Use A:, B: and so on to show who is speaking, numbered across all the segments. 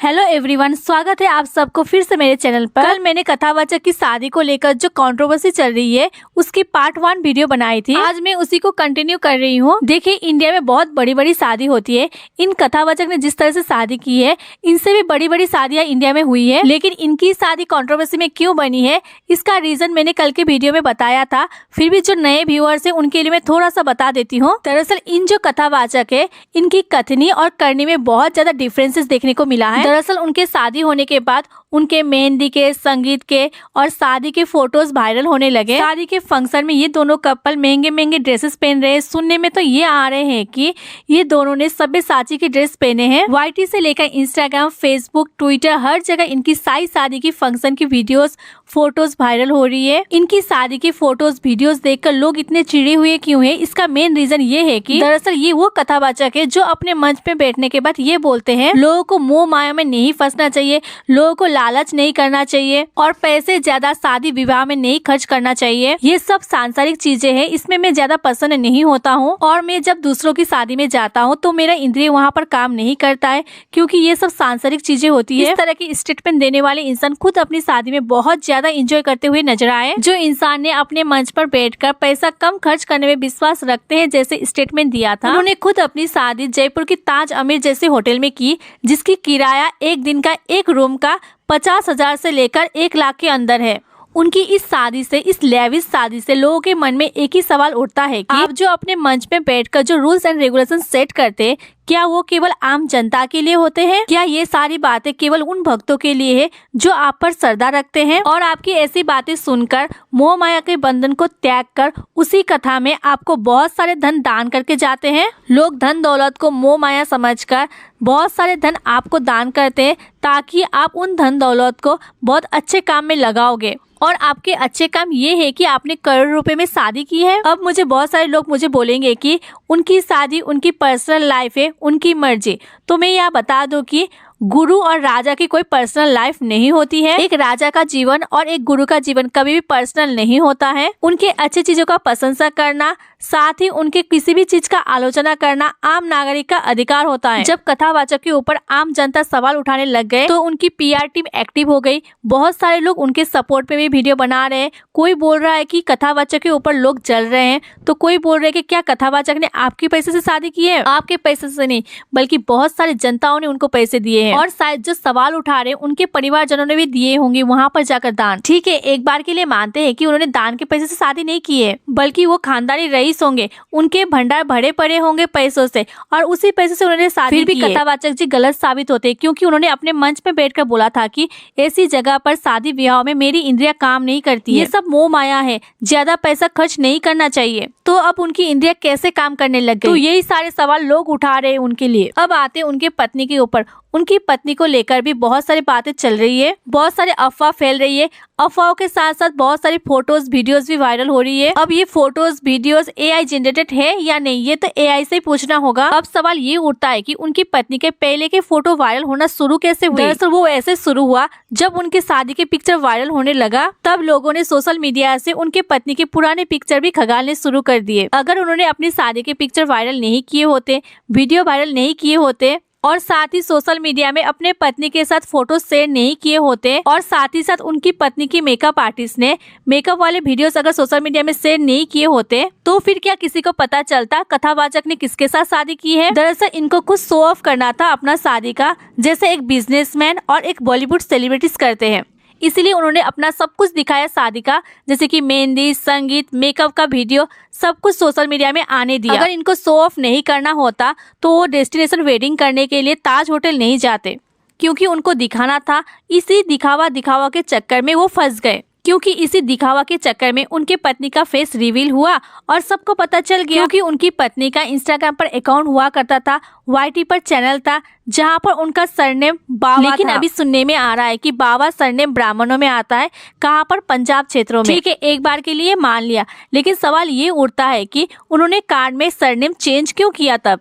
A: Hello everyone, स्वागत है आप सबको फिर से मेरे चैनल पर। कल मैंने कथावाचक की शादी को लेकर जो कंट्रोवर्सी चल रही है उसकी पार्ट 1 वीडियो बनाई थी। आज मैं उसी को कंटिन्यू कर रही हूँ। देखिए, इंडिया में बहुत बड़ी बड़ी शादी होती है। इन कथावाचक ने जिस तरह से शादी की है, इनसे भी बड़ी बड़ी शादियाँ इंडिया में हुई है, लेकिन इनकी शादी कंट्रोवर्सी में क्यों बनी है इसका रीजन मैंने कल के वीडियो में बताया था। फिर भी जो नए व्यूअर्स है उनके लिए मैं थोड़ा सा बता देती हूँ। दरअसल इन जो कथावाचक है, इनकी कथनी और करनी में बहुत ज्यादा डिफरेंसेस देखने को मिला है। दरअसल उनके शादी होने के बाद उनके मेहंदी के, संगीत के और शादी के फोटोज वायरल होने लगे। शादी के फंक्शन में ये दोनों कपल महंगे महंगे ड्रेसेस पहन रहे हैं। सुनने में तो ये आ रहे हैं कि ये दोनों ने सब्यसाची की ड्रेस पहने हैं। वाईटी से लेकर इंस्टाग्राम, फेसबुक, ट्विटर, हर जगह इनकी सारी शादी की फंक्शन की वीडियोस, फोटोज वायरल हो रही है। इनकी शादी की फोटोज, वीडियोस देखकर लोग इतने चिड़े हुए क्यों है? इसका मेन रीजन ये है कि दरअसल ये वो कथावाचक है जो अपने मंच पे बैठने के बाद ये बोलते हैं लोगों को मोह माया में नहीं फंसना चाहिए, लोगों को लालच नहीं करना चाहिए और पैसे ज्यादा शादी विवाह में नहीं खर्च करना चाहिए। ये सब सांसारिक चीजें हैं, इसमें मैं ज्यादा पसंद नहीं होता हूँ। और मैं जब दूसरों की शादी में जाता हूँ तो मेरा इंद्रिय वहाँ पर काम नहीं करता है, क्योंकि ये सब सांसारिक चीजें होती है। इस तरह की स्टेटमेंट देने वाले इंसान खुद अपनी शादी में बहुत ज्यादा एंजॉय करते हुए नजर आए। जो इंसान ने अपने मंच पर बैठकर पैसा कम खर्च करने में विश्वास रखते हैं जैसे स्टेटमेंट दिया था, उन्होंने खुद अपनी शादी जयपुर की ताज अमीर जैसे होटल में की, जिसकी किराया एक दिन का एक रूम का 50,000 से लेकर 1 लाख के अंदर है। उनकी इस शादी से, इस लेविश शादी से लोगों के मन में एक ही सवाल उठता है कि आप जो अपने मंच में बैठकर जो रूल्स एंड रेगुलेशन सेट करते हैं, क्या वो केवल आम जनता के लिए होते हैं? क्या ये सारी बातें केवल उन भक्तों के लिए है जो आप पर श्रद्धा रखते हैं? और आपकी ऐसी बातें सुनकर मोह माया के बंधन को त्याग कर उसी कथा में आपको बहुत सारे धन दान करके जाते हैं। लोग धन दौलत को मोह माया समझकर बहुत सारे धन आपको दान करते हैं, ताकि आप उन धन दौलत को बहुत अच्छे काम में लगाओगे। और आपके अच्छे काम ये है कि आपने करोड़ रुपए में शादी की है। अब मुझे बहुत सारे लोग मुझे बोलेंगे कि उनकी शादी उनकी पर्सनल लाइफ है, उनकी मर्जी। तो मैं यह बता दूं कि गुरु और राजा की कोई पर्सनल लाइफ नहीं होती है। एक राजा का जीवन और एक गुरु का जीवन कभी भी पर्सनल नहीं होता है। उनके अच्छी चीजों का प्रशंसा करना, साथ ही उनके किसी भी चीज का आलोचना करना आम नागरिक का अधिकार होता है। जब कथावाचक के ऊपर आम जनता सवाल उठाने लग गए तो उनकी पीआर टीम एक्टिव हो गई। बहुत सारे लोग उनके सपोर्ट पे भी वीडियो बना रहे हैं। कोई बोल रहा है कि कथावाचक के ऊपर लोग जल रहे हैं, तो कोई बोल रहे हैं कि क्या कथावाचक ने आपके पैसे से शादी की है? आपके पैसे से नहीं, बल्कि बहुत सारे जनताओं ने उनको पैसे दिए हैं। और शायद जो सवाल उठा रहे हैं उनके परिवारजनों ने भी दिए होंगे वहाँ पर जाकर दान। ठीक है, एक बार के लिए मानते हैं कि उन्होंने दान के पैसे से शादी नहीं की है, बल्कि वो खानदानी रईस होंगे, उनके भंडार भरे पड़े होंगे पैसों से और उसी पैसे से उन्होंने शादी की है। फिर भी कथावाचक जी गलत साबित होते हैं, क्योंकि उन्होंने अपने मंच पे बैठकर बोला था कि ऐसी जगह पर शादी विवाह में मेरी इंद्रियां काम नहीं करती है, ये सब मोह माया है, ज्यादा पैसा खर्च नहीं करना चाहिए। तो अब उनकी इंद्रियां कैसे काम करने लग गई? तो यही सारे सवाल लोग उठा रहे हैं उनके लिए। अब आते हैं उनके पत्नी के ऊपर। उनकी पत्नी को लेकर भी बहुत सारी बातें चल रही है, बहुत सारे अफवाह फैल रही है। अफवाहों के साथ साथ बहुत सारी फोटोज, वीडियोस भी वायरल हो रही है। अब ये फोटोज, वीडियोस एआई जनरेटेड है या नहीं, ये तो एआई से ही पूछना होगा। अब सवाल ये उठता है कि उनकी पत्नी के पहले के फोटो वायरल होना शुरू कैसे हुए? दरअसल वो ऐसे शुरू हुआ जब उनके शादी के पिक्चर वायरल होने लगा, तब लोगों ने सोशल मीडिया से उनके पत्नी के पुराने पिक्चर भी खंगालने शुरू कर दिए। अगर उन्होंने अपनी शादी के पिक्चर वायरल नहीं किए होते, वीडियो वायरल नहीं किए होते और साथ ही सोशल मीडिया में अपने पत्नी के साथ फोटो शेयर नहीं किए होते और साथ ही साथ उनकी पत्नी की मेकअप आर्टिस्ट ने मेकअप वाले वीडियोस अगर सोशल मीडिया में शेयर नहीं किए होते, तो फिर क्या किसी को पता चलता कथावाचक ने किसके साथ शादी की है? दरअसल इनको कुछ शो ऑफ करना था अपना शादी का, जैसे एक बिजनेसमैन और एक बॉलीवुड सेलिब्रिटीज करते हैं। इसलिए उन्होंने अपना सब कुछ दिखाया शादी का, जैसे कि मेहंदी, संगीत, मेकअप का वीडियो, सब कुछ सोशल मीडिया में आने दिया। अगर इनको शो ऑफ नहीं करना होता तो वो डेस्टिनेशन वेडिंग करने के लिए ताज होटल नहीं जाते, क्योंकि उनको दिखाना था। इसी दिखावा के चक्कर में वो फंस गए, क्योंकि इसी दिखावा के चक्कर में उनके पत्नी का फेस रिवील हुआ और सबको पता चल गया। क्योंकि उनकी पत्नी का इंस्टाग्राम पर अकाउंट हुआ करता था, वाईटी पर चैनल था, जहां पर उनका सरनेम बावा लेकिन था। अभी सुनने में आ रहा है कि बावा सरनेम ब्राह्मणों में आता है। कहां पर? पंजाब क्षेत्रों में। ठीक है, एक बार के लिए मान लिया, लेकिन सवाल ये उठता है कि उन्होंने कार्ड में सरनेम चेंज क्यों किया तब?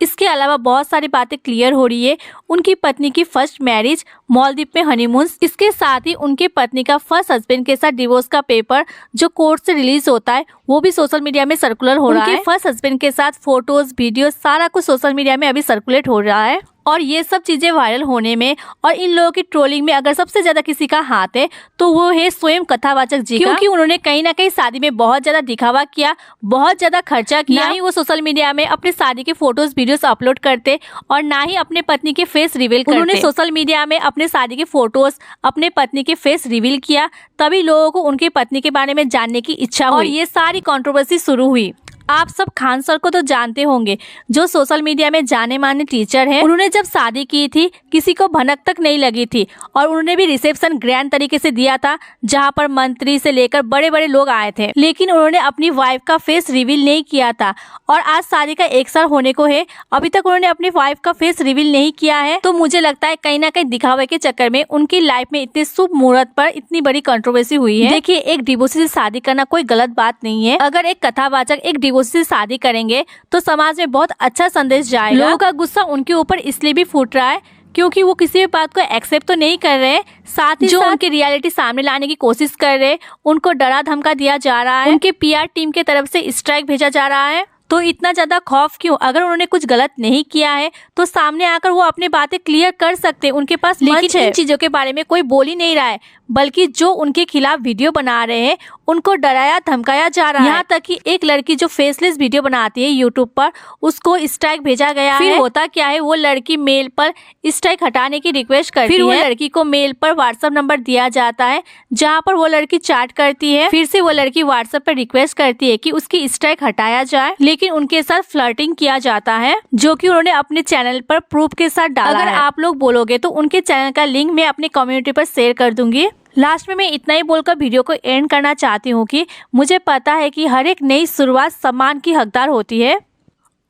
A: इसके अलावा बहुत सारी बातें क्लियर हो रही है। उनकी पत्नी की फर्स्ट मैरिज, मालदीव में हनीमून, इसके साथ ही उनके पत्नी का फर्स्ट हस्बैंड के साथ डिवोर्स का पेपर जो कोर्ट से रिलीज होता है वो भी सोशल मीडिया में सर्कुलर हो रहा है। उनके फर्स्ट हस्बैंड के साथ फोटोज, वीडियो, सारा कुछ सोशल मीडिया में अभी सर्कुलेट हो रहा है। और ये सब चीजें वायरल होने में और इन लोगों की ट्रोलिंग में अगर सबसे ज्यादा किसी का हाथ है तो वो है स्वयं कथावाचक जी का, क्योंकि उन्होंने कहीं ना कहीं शादी में बहुत ज्यादा दिखावा किया, बहुत ज्यादा खर्चा किया। ना ही वो सोशल मीडिया में अपने शादी के फोटोज वीडियोस अपलोड करते और ना ही अपने पत्नी के फेस रिवील करते। उन्होंने सोशल मीडिया में अपने शादी के फोटोज, अपने पत्नी के फेस रिवील किया, तभी लोगों को उनकी पत्नी के बारे में जानने की इच्छा हुई और ये सारी कंट्रोवर्सी शुरू हुई। आप सब खान सर को तो जानते होंगे, जो सोशल मीडिया में जाने माने टीचर हैं। उन्होंने जब शादी की थी किसी को भनक तक नहीं लगी थी और उन्होंने भी रिसेप्शन ग्रैंड तरीके से दिया था, जहां पर मंत्री से लेकर बड़े बड़े लोग आए थे, लेकिन उन्होंने अपनी वाइफ का फेस रिवील नहीं किया था। और आज शादी का 1 साल होने को है, अभी तक उन्होंने अपनी वाइफ का फेस रिवील नहीं किया है। तो मुझे लगता है कहीं ना कहीं दिखावे के चक्कर में उनकी लाइफ में इतने शुभ मुहूर्त पर इतनी बड़ी कंट्रोवर्सी हुई है। देखिए, एक डिवोर्सी से शादी करना कोई गलत बात नहीं है। अगर एक कथावाचक एक डिवोर्सी से शादी करेंगे तो समाज में बहुत अच्छा संदेश जाएगा। लोगों का गुस्सा उनके ऊपर इसलिए भी फूट रहा है क्योंकि वो किसी भी बात को एक्सेप्ट तो नहीं कर रहे, साथ ही जो उनकी रियलिटी सामने लाने की कोशिश कर रहे, उनको डरा धमका दिया जा रहा है, उनके पीआर टीम के तरफ से स्ट्राइक भेजा जा रहा है। तो इतना ज्यादा खौफ क्यों? अगर उन्होंने कुछ गलत नहीं किया है तो सामने आकर वो अपनी बातें क्लियर कर सकते हैं, उनके पास मंच है। इन चीजों के बारे में कोई बोल ही नहीं रहा है, बल्कि जो उनके खिलाफ वीडियो बना रहे हैं उनको डराया धमकाया जा रहा है। यहाँ तक कि एक लड़की जो फेसलेस वीडियो बनाती है यूट्यूब पर, उसको स्ट्राइक भेजा गया है। फिर होता क्या है, वो लड़की मेल पर स्ट्राइक हटाने की रिक्वेस्ट करती है, फिर वो लड़की को मेल पर व्हाट्सएप नंबर दिया जाता है जहाँ पर वो लड़की चैट करती है। फिर से वो लड़की व्हाट्सएप पर रिक्वेस्ट करती है कि उसकी स्ट्राइक हटाया जाए, लेकिन उनके साथ फ्लर्टिंग किया जाता है, जो कि उन्होंने अपने चैनल पर प्रूफ के साथ डाला है। अगर आप लोग बोलोगे तो उनके चैनल का लिंक मैं अपनी कम्युनिटी पर शेयर कर दूंगी। लास्ट में मैं इतना ही बोलकर वीडियो को एंड करना चाहती हूँ कि मुझे पता है कि हर एक नई शुरुआत सम्मान की हकदार होती है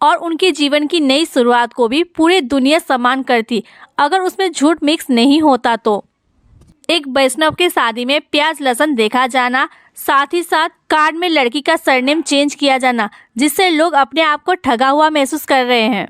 A: और उनके जीवन की नई शुरुआत को भी पूरी दुनिया सम्मान करती अगर उसमें झूठ मिक्स नहीं होता। तो एक वैष्णव के शादी में प्याज लहसुन देखा जाना, साथ ही साथ कार्ड में लड़की का सरनेम चेंज किया जाना, जिससे लोग अपने आप को ठगा हुआ महसूस कर रहे हैं।